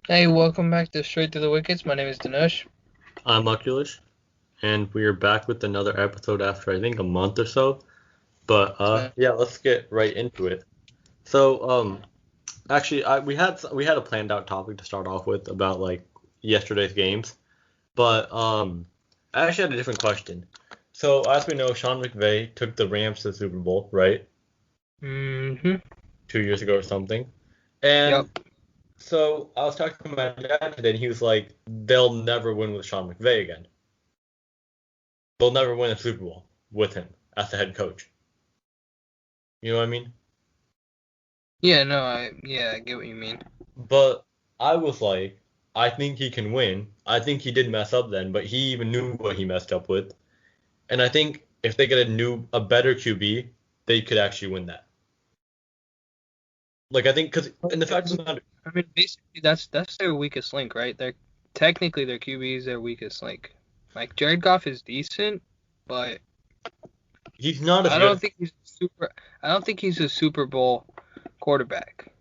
Hey, welcome back to Straight to the Wickets. My name is Dinesh. I'm Oculus, and we are back with another episode after I think a month or so. But So, yeah, let's get right into it. So actually, we had a planned out topic to start off with about like yesterday's games, but I actually had a different question. So as we know, Sean McVay took the Rams to the Super Bowl, right? mm-hmm. 2 years ago or something, and Yep. so I was talking to my dad today, and he was like, "They'll never win with Sean McVay again. They'll never win a Super Bowl with him as the head coach." You know what I mean? Yeah, no, I get what you mean. But I was like, I think he can win. I think he did mess up then, but he even knew what he messed up with. And I think if they get a better QB, they could actually win that. Like I think because Well, in the fact of it's, the matter, I mean, basically, that's their weakest link, right? They're technically their QB is their weakest link. Like Jared Goff is decent, but he's not as I good. don't think he's super. I don't think he's a Super Bowl quarterback.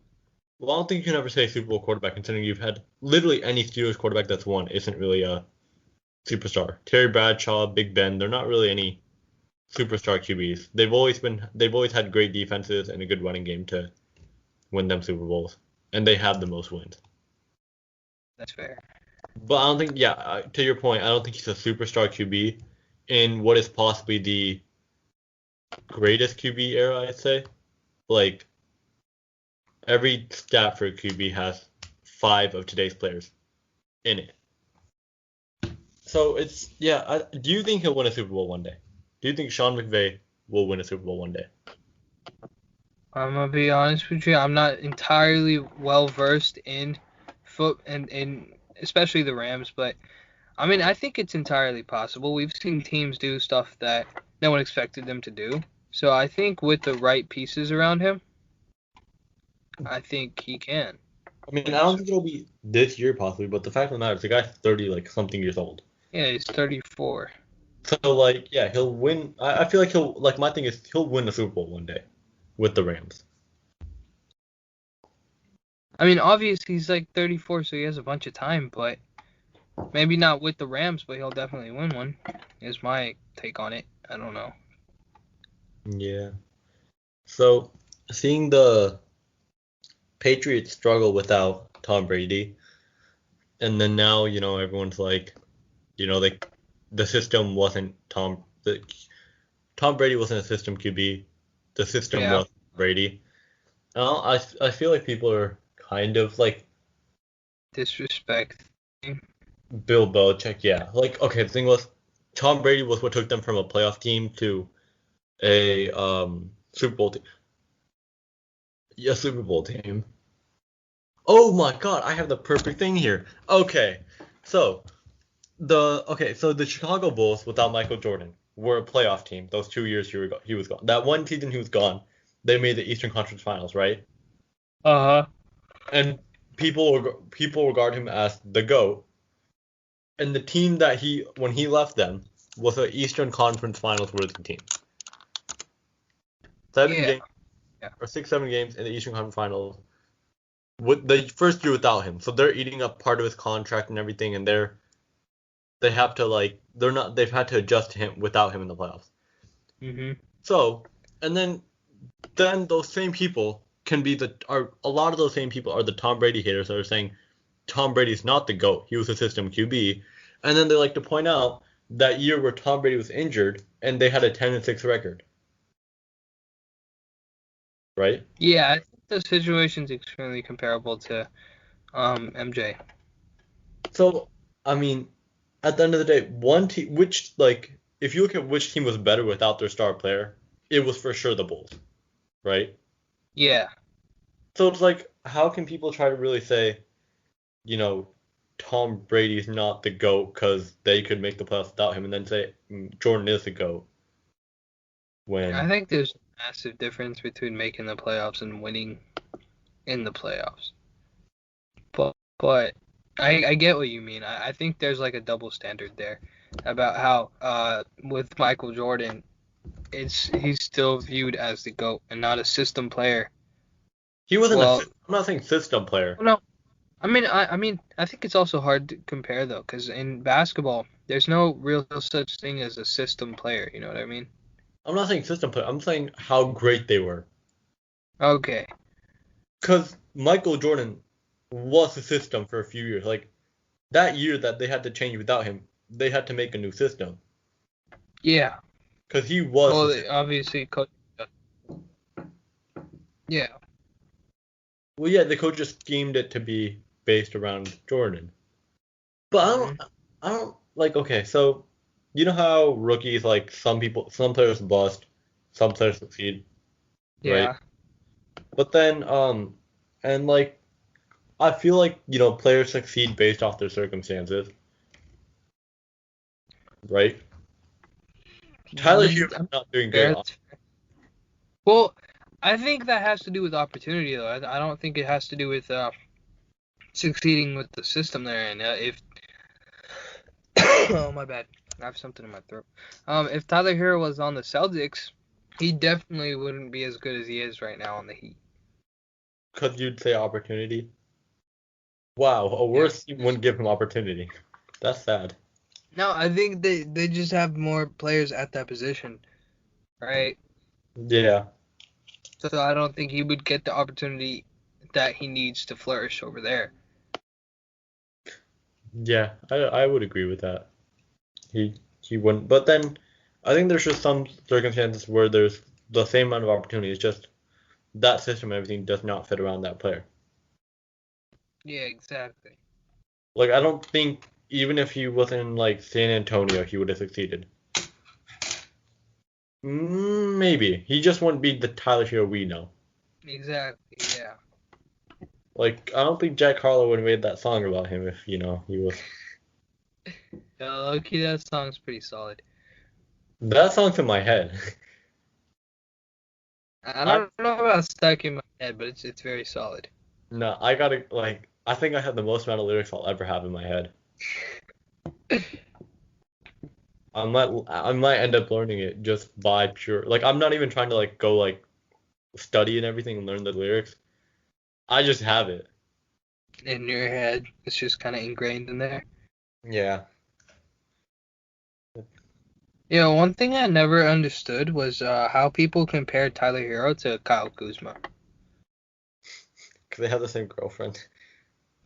Well, I don't think you can ever say Super Bowl quarterback considering you've had literally any Steelers quarterback that's won isn't really a superstar. Terry Bradshaw, Big Ben, they're not really any superstar QBs. They've always had great defenses and a good running game to win them Super Bowls, and they have the most wins. That's fair. But I don't think, yeah, to your point, I don't think he's a superstar QB in what is possibly the greatest QB era, I'd say. Like, every stat for a QB has five of today's players in it. So it's, yeah, do you think he'll win a Super Bowl one day? Do you think Sean McVay will win a Super Bowl one day? I'm gonna be honest with you. I'm not entirely well versed in foot and in especially the Rams, but I mean, I think it's entirely possible. We've seen teams do stuff that no one expected them to do. So I think with the right pieces around him, I think he can I mean, win I a don't Super think it'll Bowl. be this year possibly, but the fact of the matter is the guy's 30 like something years old. Yeah, he's 34. So like, yeah, he'll win. I feel like he'll like my thing is he'll win the Super Bowl one day with the Rams. I mean, obviously he's like 34, so he has a bunch of time, but maybe not with the Rams, but he'll definitely win one. Is my take on it. I don't know. Yeah. So seeing the Patriots struggle without Tom Brady, and then now everyone's like, like the system wasn't Tom Brady wasn't a system QB. The system Yeah. was Brady. Now I feel like people are kind of like Disrespect. Bill Belichick. Yeah. Like okay, the thing was Tom Brady was what took them from a playoff team to a Super Bowl team. Yeah, Super Bowl team. Oh my God, I have the perfect thing here. So so the Chicago Bulls without Michael Jordan were a playoff team. Those 2 years he was gone. That one season he was gone, they made the Eastern Conference Finals, right? Uh huh. And people regard him as the GOAT. And the team that he when he left them was an Eastern Conference Finals worthy team. Seven Yeah. games Yeah. or 6, 7 games in the Eastern Conference Finals with the first year without him. So they're eating up part of his contract and everything, and they have to like they've had to adjust to him without him in the playoffs. Mhm. So and then those same people can be a lot of those same people are the Tom Brady haters that are saying Tom Brady's not the GOAT. He was a system QB. And then they like to point out that year where Tom Brady was injured and they had a 10-6 record, right? Yeah, I think the situation's extremely comparable to MJ. So, I mean, at the end of the day, one team which like if you look at which team was better without their star player, it was for sure the Bulls, right? Yeah. So it's like how can people try to really say, you know, Tom Brady's not the GOAT because they could make the playoffs without him and then say Jordan is the GOAT I when think there's a massive difference between making the playoffs and winning in the playoffs. But I get what you mean. I think there's like a double standard there about how with Michael Jordan, he's still viewed as the GOAT and not a system player. he wasn't Well, I'm not saying system player. no. I think it's also hard to compare though, because in basketball, there's no real such thing as a system player. You know what I mean? I'm not saying system play. I'm saying how great they were. Okay. Because Michael Jordan was a system for a few years. Like that year that they had to change without him, they had to make a new system. Yeah. Because he was the Well, system. obviously, coach. Yeah. Well, yeah, the coach just schemed it to be based around Jordan. But Hmm. I don't like. Okay, so you know how rookies like some players bust, some players succeed, right? Yeah. But then and like I feel like players succeed based off their circumstances, right? Tyler Hero is I'm not doing good. fair. Well, I think that has to do with opportunity, though. I don't think it has to do with succeeding with the system there. And if oh my bad, I have something in my throat. If Tyler Hero was on the Celtics, he definitely wouldn't be as good as he is right now on the Heat. Because you'd say opportunity. Wow, a Yeah. worse team wouldn't give him opportunity. That's sad. No, I think they just have more players at that position, right? Yeah, So I don't think he would get the opportunity that he needs to flourish over there. yeah, I would agree with that. He wouldn't. But then I think there's just some circumstances where there's the same amount of opportunity. It's just that system and everything does not fit around that player. Yeah, exactly. Like I don't think even if he was in like San Antonio, he would have succeeded. Maybe he just wouldn't be the Tyler Hero we know. Exactly. Yeah. Like I don't think Jack Harlow would have made that song about him if he was. Loki, that song's pretty solid. That song's in my head. I I don't know about stuck in my head, but it's very solid. no, I gotta like I think I have the most amount of lyrics I'll ever have in my head. I might end up learning it just by pure like I'm not even trying to like go like study and everything and learn the lyrics. I just have it. In your head, it's just kind of ingrained in there. Yeah. Yeah, one thing I never understood was how people compared Tyler Hero to Kyle Kuzma. Because they have the same girlfriend.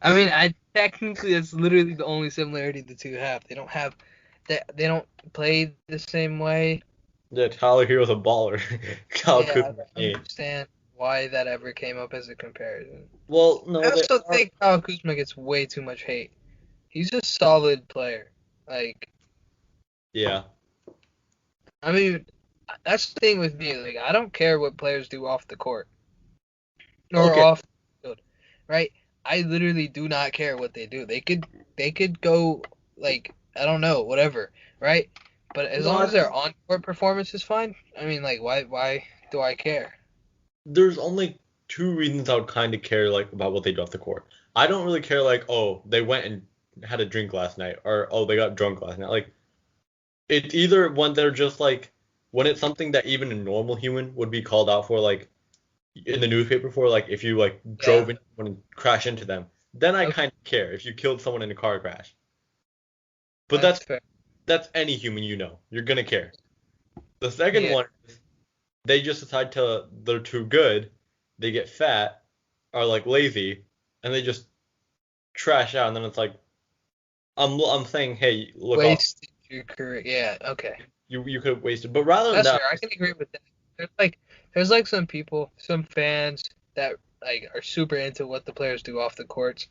I mean, I technically that's literally the only similarity the two have. They don't have they don't play the same way. Yeah, Tyler Hero's a baller. Kyle Yeah, I Kuzma don't ain't. understand why that ever came up as a comparison. Well, I no, they also are. think Kyle Kuzma gets way too much hate. He's a solid player. Like, Yeah. I mean, that's the thing with me. Like, I don't care what players do off the court or Okay. off the field, right? I literally do not care what they do. They could go like I don't know, whatever, right? But as No, long I as their think on court performance is fine, I mean, like, why do I care? there's only two reasons I would kind of care like about what they do off the court. I don't really care like, oh, they went and had a drink last night, or oh, they got drunk last night. Like it's either when they're just like when it's something that even a normal human would be called out for, like in the newspaper for, like if you like Yeah. drove into someone and crashed into them, then I Okay, kind of care if you killed someone in a car crash. But that's that's fair. that's any human you're gonna care. The second Yeah. one is they just decide to they're too good, they get fat, are like lazy, and they just trash out, and then it's like I'm saying, hey, look off, Wasted your career. Yeah. Okay. you could have wasted. But rather than That's that, fair. I can agree with that. There's like some people, some fans that like are super into what the players do off the courts.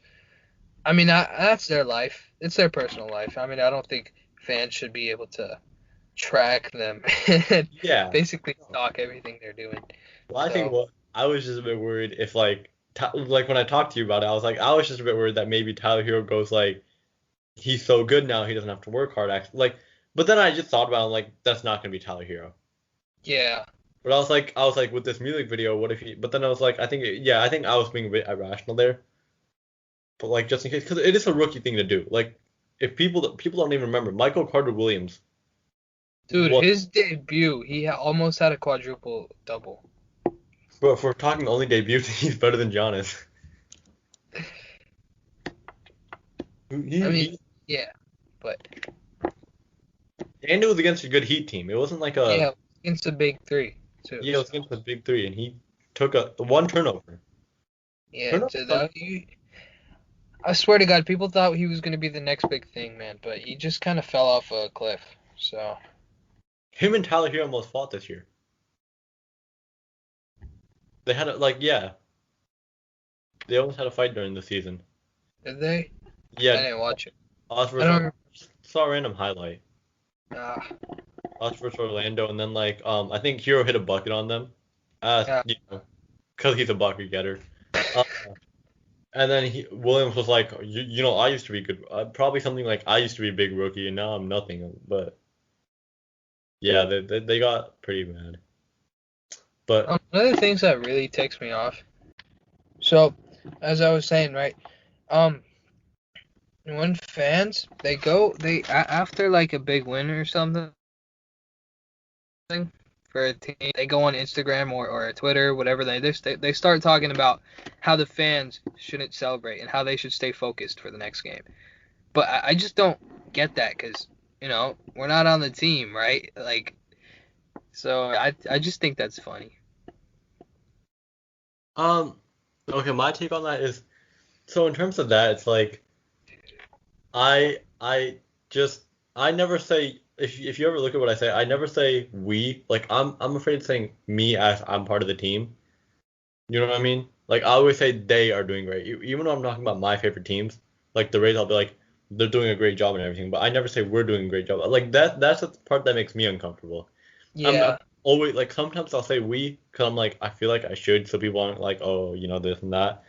I mean, that's their life. It's their personal life. I mean, I don't think fans should be able to track them and yeah. basically stalk everything they're doing. Well, I think So, what I was just a bit worried if like when I talked to you about it, I was like I was just a bit worried that maybe Tyler Hero goes like he's so good now he doesn't have to work hard actually like. But then I just thought about it, like that's not gonna be Tyler Hero. yeah. But I was like with this music video, what if he? But then I was like, I think I was being a bit irrational there. But like just in case, because it is a rookie thing to do. Like if people don't even remember, Michael Carter Williams Dude, was. his debut, he almost had a quadruple double. But if we're talking only debut, he's better than Giannis. I mean, yeah, but and it was against a good Heat team. It wasn't like a yeah, against the big three too. yeah, it was So against the big three, and he took a one turnover. yeah, Turnover. I swear to God, people thought he was gonna be the next big thing, man, but he just kind of fell off a cliff. So Him and Tyler Hero almost fought this year. They had a, like yeah, they almost had a fight during the season. did they? I Yeah, didn't watch it. us I versus don't. saw a random highlight. Uh, Us versus Orlando, and then like I think Hero hit a bucket on them, yeah, you know, because he's a bucket getter. Uh, and then Williams was like, you know, I used to be good. Probably something like I used to be a big rookie, and now I'm nothing. But yeah, they got pretty mad. But one of the things that really ticks me off. So, as I was saying, right, um, when fans after like a big win or something for a team, they go on Instagram or Twitter, whatever they start talking about how the fans shouldn't celebrate and how they should stay focused for the next game. But I just don't get that because we're not on the team, right? Like, so I just think that's funny. um, okay, my take on that is so in terms of that, it's like I just I never say if you ever look at what I say, I never say we. Like I'm afraid of saying me as I'm part of the team. You know what I mean? Like I always say they are doing great. Even though I'm talking about my favorite teams, like the Rays, I'll be like they're doing a great job and everything. But I never say we're doing a great job. Like that's the part that makes me uncomfortable. I'm Yeah, always like sometimes I'll say we because I'm like I feel like I should so people aren't like oh you know this and that.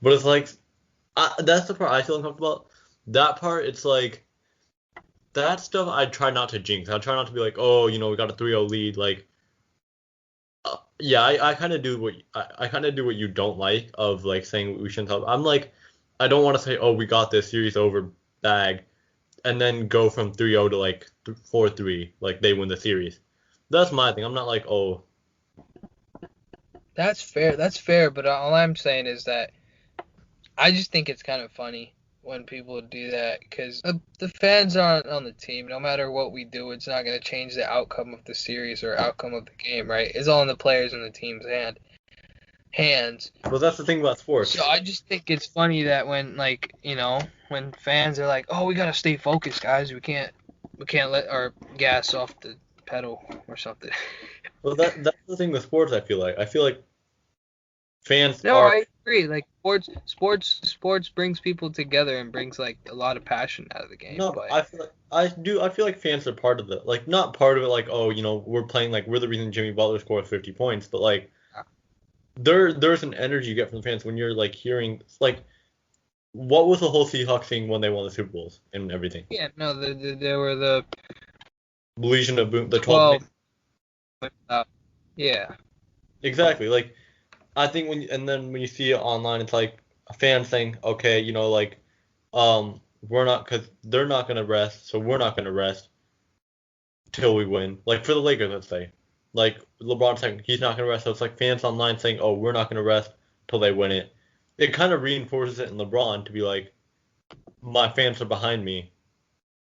But it's like that's the part I feel uncomfortable. That part it's like that stuff I try not to jinx. I try not to be like oh you know we got a 3-0 lead like yeah, I kind of do what I kind of do what you don't like of like saying we shouldn't help. I'm like, I don't want to say, oh, we got this series over bag, and then go from 3-0 to like 4-3, like they win the series. That's my thing. I'm not like, oh, that's fair. That's fair. But all I'm saying is that I just think it's kind of funny when people do that because the fans aren't on the team. No matter what we do, it's not going to change the outcome of the series or outcome of the game, right? It's all in the players and the team's hands. but that's the thing about sports. So I just think it's funny that when when fans are like, "Oh, we got to stay focused, guys. We can't let our gas off the pedal or something." Well, that's the thing with sports. I feel like fans No, are I agree. Like sports brings people together and brings like a lot of passion out of the game. no. But I feel like fans are part of the like not part of it. Like oh, you know, we're playing like we're the reason Jimmy Butler scored 50 points, but like there's an energy you get from the fans when you're like hearing like what was the whole Seahawks thing when they won the Super Bowls and everything? yeah, no, there were the Legion of Boom, the 12 12. Yeah, exactly. Like I think and then when you see it online, it's like a fan saying, okay, you know, like we're not because they're not gonna rest, so we're not gonna rest till we win. Like for the Lakers, let's say, like LeBron saying he's not gonna rest, so it's like fans online saying, oh, we're not gonna rest till they win it. It kind of reinforces it in LeBron to be like, my fans are behind me.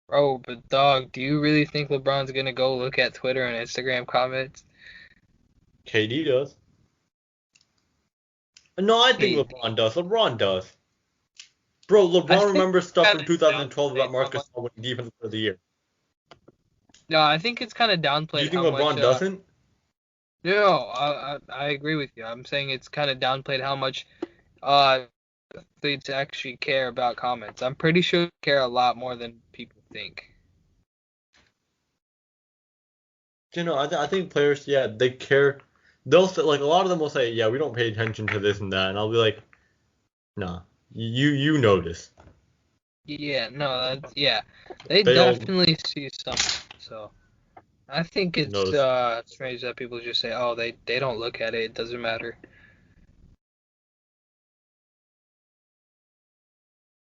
bro. But dog, do you really think LeBron's gonna go look at Twitter and Instagram comments? KD does. No, I think He, LeBron does. LeBron does. Bro, I LeBron think remembers stuff kind from of 2012 downplayed about how Marcus much. Gasol winning Defense of the Year. No, I think it's kind of Do you downplayed think how much. LeBron doesn't? No, I agree with you. I'm saying it's kind of downplayed how much uh athletes actually care about comments. I'm pretty sure they care a lot more than people think. You know, I think players, yeah, they care. They'll say, like a lot of them will say, yeah, we don't pay attention to this and that, and I'll be like, nah, you notice. Yeah, no, yeah, they They all definitely see something. So I think it's notice. strange that people just say, "Oh, they don't look at it. It doesn't matter."